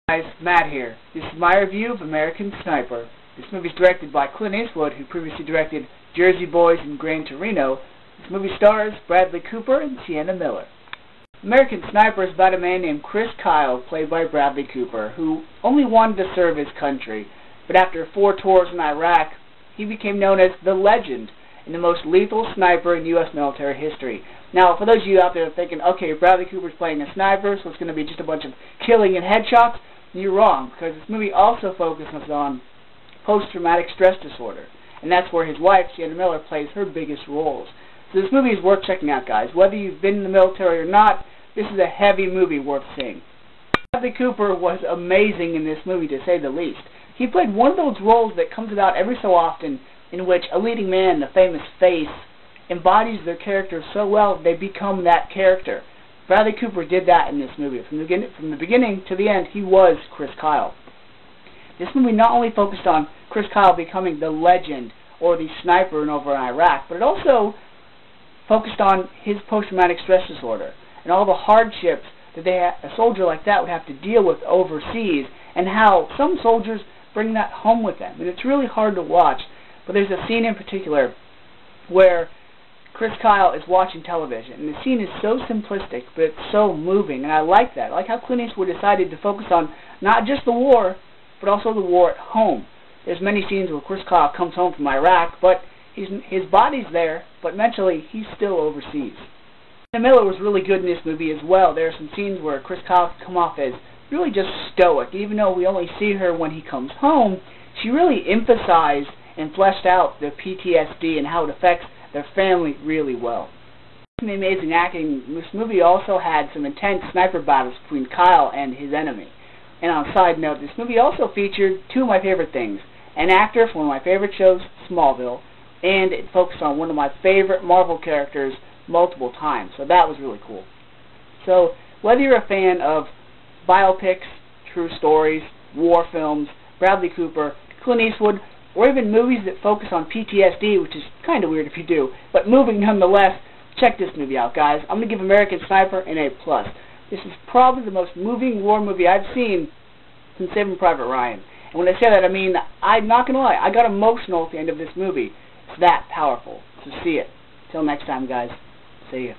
Guys, Matt here. This is my review of American Sniper. This movie is directed by Clint Eastwood, who previously directed Jersey Boys and Gran Torino. This movie stars Bradley Cooper and Sienna Miller. American Sniper is about a man named Chris Kyle, played by Bradley Cooper, who only wanted to serve his country. But after 4 tours in Iraq, he became known as the Legend and the most lethal sniper in U.S. military history. Now, for those of you out there thinking, okay, Bradley Cooper's playing a sniper, so it's going to be just a bunch of killing and headshots, you're wrong, because this movie also focuses on post-traumatic stress disorder, and that's where his wife, Sienna Miller, plays her biggest roles. So this movie is worth checking out, guys. Whether you've been in the military or not, this is a heavy movie worth seeing. Bradley Cooper was amazing in this movie, to say the least. He played one of those roles that comes about every so often, in which a leading man, a famous face, embodies their character so well they become that character. Bradley Cooper did that in this movie. From the beginning to the end, he was Chris Kyle. This movie not only focused on Chris Kyle becoming the Legend or the sniper over in Iraq, but it also focused on his post-traumatic stress disorder and all the hardships that a soldier like that would have to deal with overseas, and how some soldiers bring that home with them. And it's really hard to watch, but there's a scene in particular where Chris Kyle is watching television, and the scene is so simplistic, but it's so moving, and I like that. I like how Clint Eastwood decided to focus on not just the war, but also the war at home. There's many scenes where Chris Kyle comes home from Iraq, but his body's there, but mentally he's still overseas. Sienna Miller was really good in this movie as well. There are some scenes where Chris Kyle can come off as really just stoic. Even though we only see her when he comes home, she really emphasized and fleshed out the PTSD and how it affects their family really well. The amazing acting, this movie also had some intense sniper battles between Kyle and his enemy. And on a side note, this movie also featured 2 of my favorite things. An actor from one of my favorite shows, Smallville, and it focused on one of my favorite Marvel characters multiple times. So that was really cool. So whether you're a fan of biopics, true stories, war films, Bradley Cooper, Clint Eastwood, or even movies that focus on PTSD, which is kind of weird if you do, but moving nonetheless, check this movie out, guys. I'm going to give American Sniper an A+. This is probably the most moving war movie I've seen since Saving Private Ryan. And when I say that, I mean, I'm not going to lie, I got emotional at the end of this movie. It's that powerful. So see it. Till next time, guys. See ya.